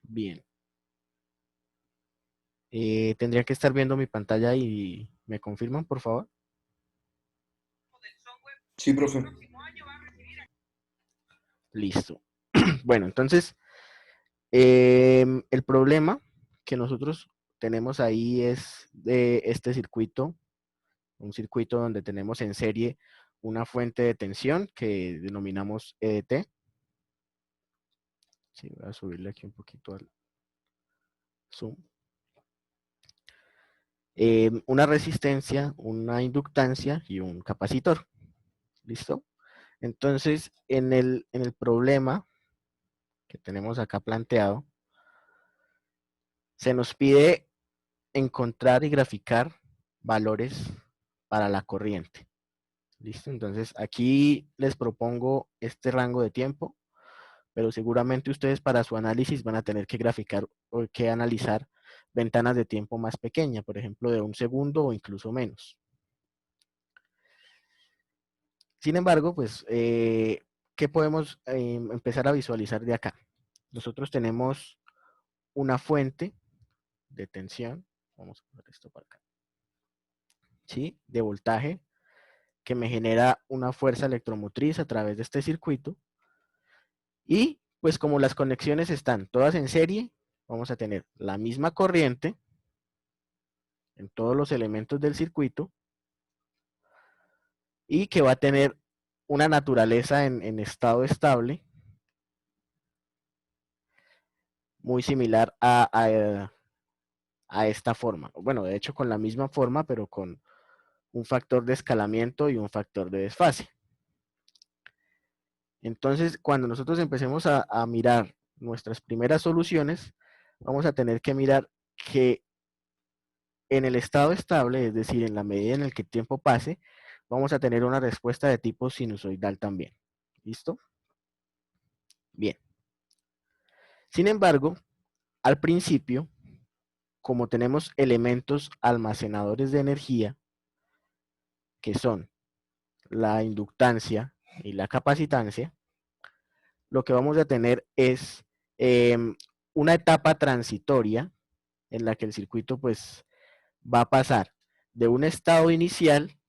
Bien. Tendría que estar viendo mi pantalla y me confirman, por favor. Sí, profe. Listo. Bueno, entonces, el problema que nosotros tenemos ahí es de este circuito, un circuito donde tenemos en serie una fuente de tensión que denominamos EDT. Sí, voy a subirle aquí un poquito al zoom. Una resistencia, una inductancia y un capacitor. ¿Listo? Entonces, en el problema que tenemos acá planteado, se nos pide encontrar y graficar valores para la corriente. ¿Listo? Entonces, aquí les propongo este rango de tiempo, pero seguramente ustedes para su análisis van a tener que graficar o que analizar ventanas de tiempo más pequeñas, por ejemplo, de 1 segundo o incluso menos. Sin embargo, pues, ¿qué podemos empezar a visualizar de acá? Nosotros tenemos una fuente de tensión, vamos a poner esto para acá, ¿sí? De voltaje, que me genera una fuerza electromotriz a través de este circuito. Y pues como las conexiones están todas en serie, vamos a tener la misma corriente en todos los elementos del circuito y que va a tener una naturaleza en estado estable muy similar a esta forma. Bueno, de hecho con la misma forma, pero con un factor de escalamiento y un factor de desfase. Entonces, cuando nosotros empecemos a mirar nuestras primeras soluciones, vamos a tener que mirar que en el estado estable, es decir, en la medida en el que el tiempo pase, vamos a tener una respuesta de tipo sinusoidal también. ¿Listo? Bien. Sin embargo, al principio, como tenemos elementos almacenadores de energía, que son la inductancia y la capacitancia, lo que vamos a tener es una etapa transitoria en la que el circuito pues va a pasar de un estado inicial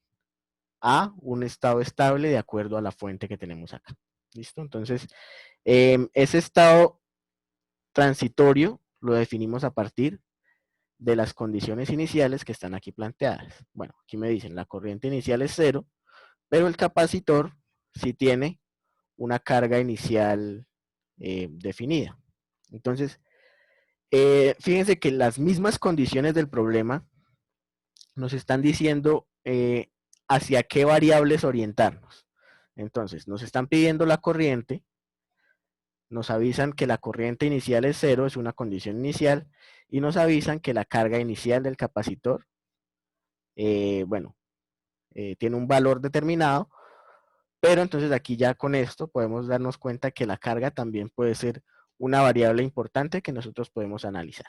a un estado estable de acuerdo a la fuente que tenemos acá. ¿Listo? Entonces, ese estado transitorio lo definimos a partir de las condiciones iniciales que están aquí planteadas. Bueno, aquí me dicen la corriente inicial es 0, pero el capacitor sí tiene una carga inicial definida. Entonces, fíjense que las mismas condiciones del problema nos están diciendo hacia qué variables orientarnos. Entonces, nos están pidiendo la corriente, nos avisan que la corriente inicial es 0, es una condición inicial, y nos avisan que la carga inicial del capacitor, bueno, tiene un valor determinado, pero entonces aquí ya con esto podemos darnos cuenta que la carga también puede ser una variable importante que nosotros podemos analizar.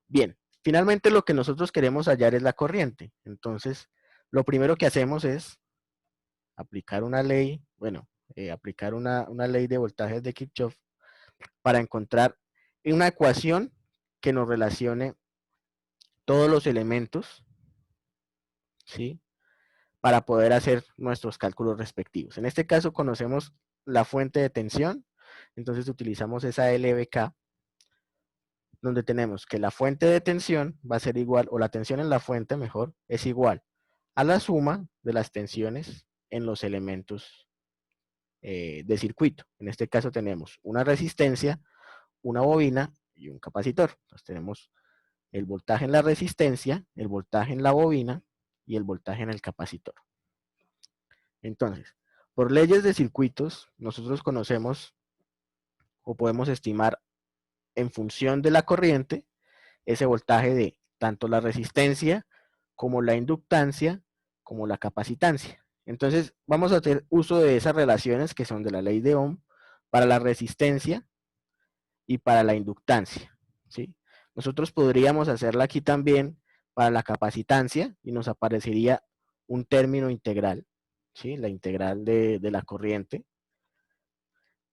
Bien, finalmente lo que nosotros queremos hallar es la corriente. Entonces, lo primero que hacemos es aplicar una ley, bueno, aplicar una ley de voltajes de Kirchhoff para encontrar una ecuación que nos relacione todos los elementos, ¿sí? Para poder hacer nuestros cálculos respectivos. En este caso conocemos la fuente de tensión, entonces utilizamos esa LBK, donde tenemos que la fuente de tensión va a ser igual, o la tensión en la fuente mejor, es igual a la suma de las tensiones en los elementos de circuito. En este caso tenemos una resistencia, una bobina y un capacitor. Entonces tenemos el voltaje en la resistencia, el voltaje en la bobina y el voltaje en el capacitor. Entonces, por leyes de circuitos, nosotros conocemos o podemos estimar en función de la corriente ese voltaje de tanto la resistencia como la inductancia como la capacitancia. Entonces, vamos a hacer uso de esas relaciones que son de la ley de Ohm para la resistencia y para la inductancia, ¿sí? Nosotros podríamos hacerla aquí también para la capacitancia y nos aparecería un término integral, ¿sí? La integral de la corriente.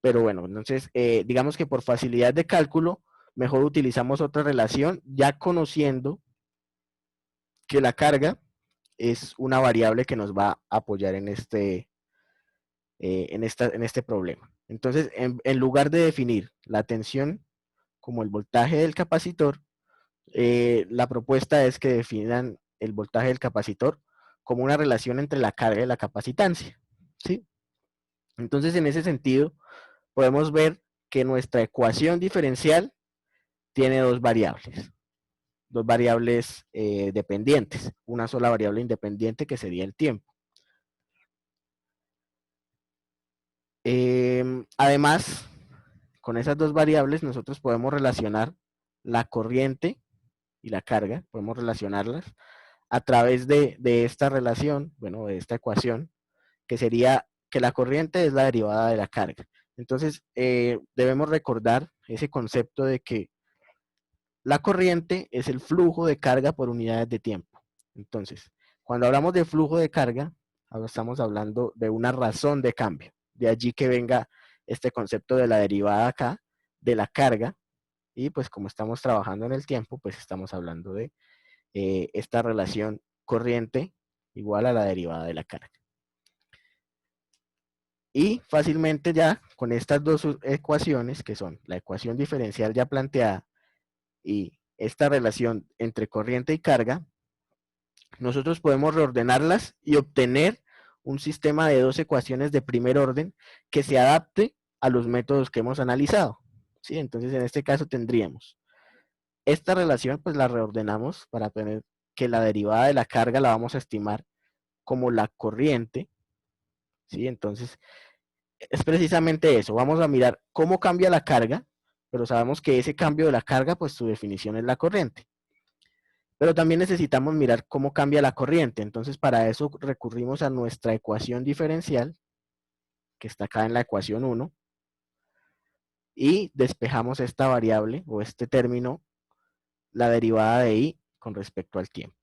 Pero bueno, entonces digamos que por facilidad de cálculo, mejor utilizamos otra relación, ya conociendo que la carga es una variable que nos va a apoyar en este problema. Entonces, en lugar de definir la tensión como el voltaje del capacitor, la propuesta es que definan el voltaje del capacitor como una relación entre la carga y la capacitancia, ¿sí? Entonces, en ese sentido, podemos ver que nuestra ecuación diferencial tiene dos variables dependientes, una sola variable independiente que sería el tiempo. Además, con esas dos variables nosotros podemos relacionar la corriente y la carga, podemos relacionarlas a través de esta relación, bueno, de esta ecuación, que sería que la corriente es la derivada de la carga. Entonces, debemos recordar ese concepto de que la corriente es el flujo de carga por unidades de tiempo. Entonces, cuando hablamos de flujo de carga, ahora estamos hablando de una razón de cambio. De allí que venga este concepto de la derivada acá, de la carga, y pues como estamos trabajando en el tiempo, pues estamos hablando de esta relación corriente igual a la derivada de la carga. Y fácilmente ya con estas dos ecuaciones, que son la ecuación diferencial ya planteada y esta relación entre corriente y carga, nosotros podemos reordenarlas y obtener un sistema de dos ecuaciones de primer orden que se adapte a los métodos que hemos analizado, ¿sí? Entonces, en este caso tendríamos esta relación, pues la reordenamos para tener que la derivada de la carga la vamos a estimar como la corriente, ¿sí? Entonces, es precisamente eso. Vamos a mirar cómo cambia la carga, pero sabemos que ese cambio de la carga, pues su definición es la corriente. Pero también necesitamos mirar cómo cambia la corriente. Entonces, para eso recurrimos a nuestra ecuación diferencial, que está acá en la ecuación 1, y despejamos esta variable o este término, la derivada de I con respecto al tiempo.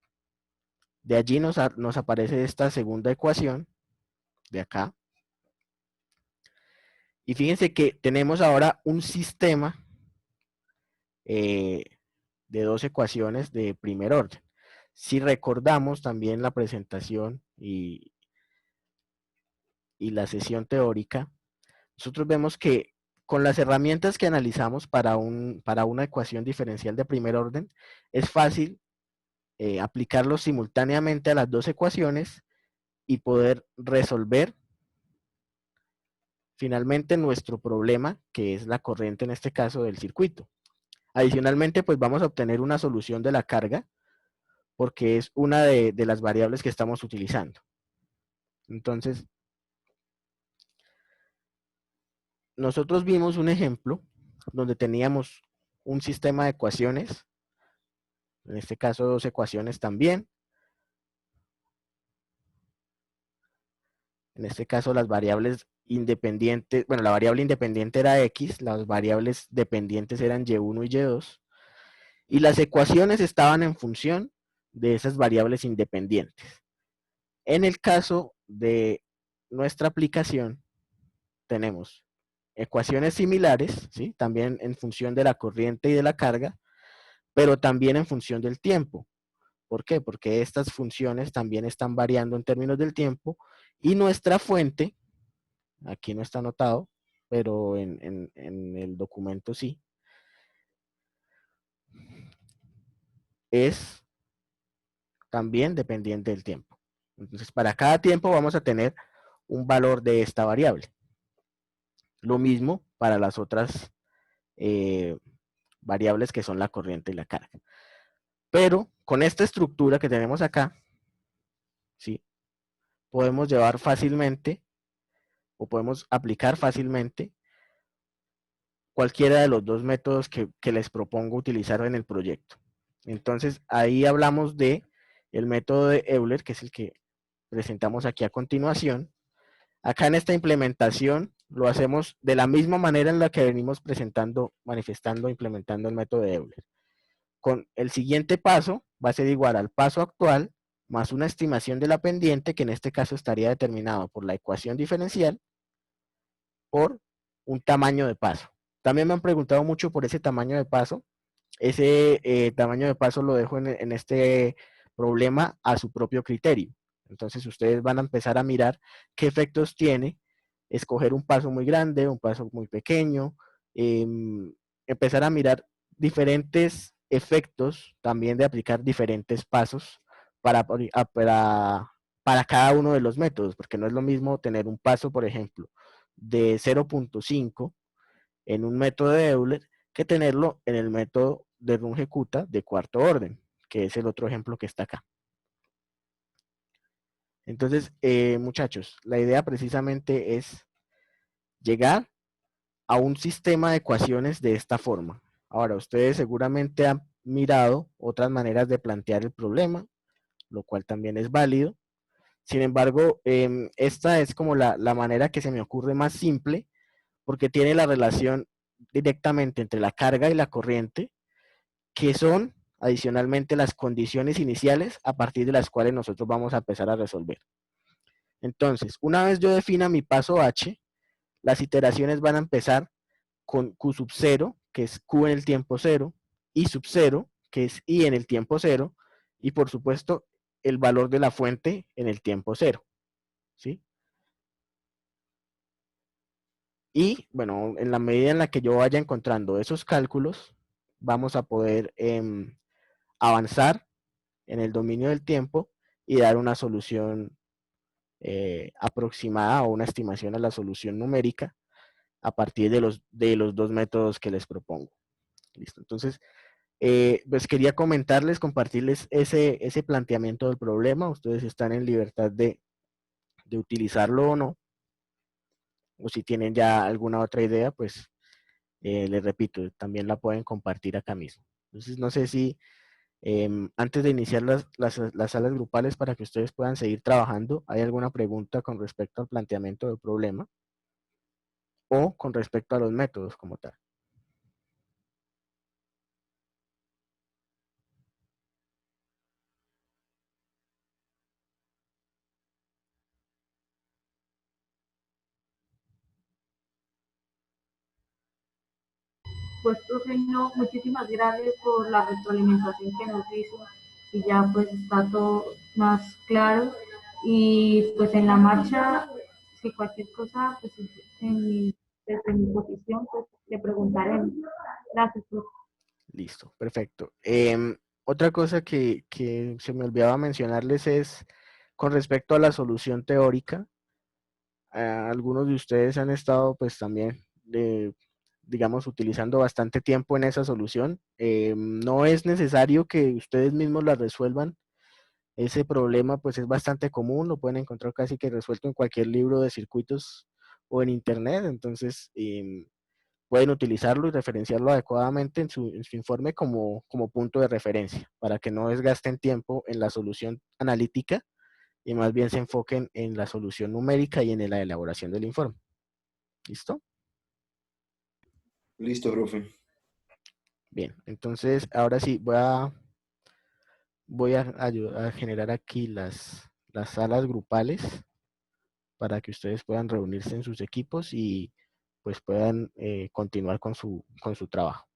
De allí nos aparece esta segunda ecuación, de acá. Y fíjense que tenemos ahora un sistema de dos ecuaciones de primer orden. Si recordamos también la presentación y la sesión teórica, nosotros vemos que con las herramientas que analizamos para una ecuación diferencial de primer orden, es fácil aplicarlos simultáneamente a las dos ecuaciones y poder resolver finalmente nuestro problema, que es la corriente en este caso del circuito. Adicionalmente, pues vamos a obtener una solución de la carga, porque es una de las variables que estamos utilizando. Entonces, nosotros vimos un ejemplo donde teníamos un sistema de ecuaciones, en este caso dos ecuaciones también. En este caso las variables independientes, bueno, la variable independiente era X, las variables dependientes eran Y1 y Y2, y las ecuaciones estaban en función de esas variables independientes. En el caso de nuestra aplicación, tenemos ecuaciones similares, ¿sí? También en función de la corriente y de la carga, pero también en función del tiempo. ¿Por qué? Porque estas funciones también están variando en términos del tiempo y nuestra fuente, aquí no está anotado, pero en el documento sí, es también dependiente del tiempo. Entonces, para cada tiempo vamos a tener un valor de esta variable. Lo mismo para las otras variables que son la corriente y la carga. Pero con esta estructura que tenemos acá, ¿sí? Podemos llevar fácilmente o podemos aplicar fácilmente cualquiera de los dos métodos que les propongo utilizar en el proyecto. Entonces, ahí hablamos de el método de Euler, que es el que presentamos aquí a continuación. Acá en esta implementación lo hacemos de la misma manera en la que venimos presentando, manifestando, implementando el método de Euler. Con el siguiente paso va a ser igual al paso actual más una estimación de la pendiente, que en este caso estaría determinado por la ecuación diferencial, por un tamaño de paso. También me han preguntado mucho por ese tamaño de paso. Ese tamaño de paso lo dejo en este problema a su propio criterio. Entonces ustedes van a empezar a mirar qué efectos tiene escoger un paso muy grande, un paso muy pequeño, eh, empezar a mirar diferentes efectos también de aplicar diferentes pasos para, para cada uno de los métodos, porque no es lo mismo tener un paso, por ejemplo, de 0.5 en un método de Euler que tenerlo en el método de Runge-Kutta de cuarto orden, que es el otro ejemplo que está acá. Entonces, muchachos, la idea precisamente es llegar a un sistema de ecuaciones de esta forma. Ahora, ustedes seguramente han mirado otras maneras de plantear el problema, lo cual también es válido. Sin embargo, esta es como la manera que se me ocurre más simple, porque tiene la relación directamente entre la carga y la corriente, que son adicionalmente las condiciones iniciales a partir de las cuales nosotros vamos a empezar a resolver. Entonces, una vez yo defina mi paso H, las iteraciones van a empezar con Q sub 0, que es Q en el tiempo 0, I sub 0, que es I en el tiempo 0, y por supuesto el valor de la fuente en el tiempo 0. ¿Sí? Y bueno, en la medida en la que yo vaya encontrando esos cálculos, vamos a poder avanzar en el dominio del tiempo y dar una solución aproximada o una estimación a la solución numérica a partir de los dos métodos que les propongo. Listo. Entonces, pues quería comentarles, compartirles ese planteamiento del problema. Ustedes están en libertad de utilizarlo o no. O si tienen ya alguna otra idea, pues les repito, también la pueden compartir acá mismo. Entonces, no sé si antes de iniciar las salas grupales para que ustedes puedan seguir trabajando, ¿hay alguna pregunta con respecto al planteamiento del problema o con respecto a los métodos como tal? Pues, profe, no, muchísimas gracias por la retroalimentación que nos hizo y ya pues está todo más claro. Y pues en la marcha, si cualquier cosa, pues desde mi posición, pues le preguntaremos. Gracias, profe. Listo, perfecto. Otra cosa que se me olvidaba mencionarles es con respecto a la solución teórica. Algunos de ustedes han estado pues también, digamos, utilizando bastante tiempo en esa solución. No es necesario que ustedes mismos la resuelvan. Ese problema pues es bastante común, lo pueden encontrar casi que resuelto en cualquier libro de circuitos o en internet. Entonces, pueden utilizarlo y referenciarlo adecuadamente en su informe como punto de referencia, para que no desgasten tiempo en la solución analítica y más bien se enfoquen en la solución numérica y en la elaboración del informe. ¿Listo? Listo, profe. Bien, entonces ahora sí voy a generar aquí las salas grupales para que ustedes puedan reunirse en sus equipos y pues puedan continuar con su trabajo.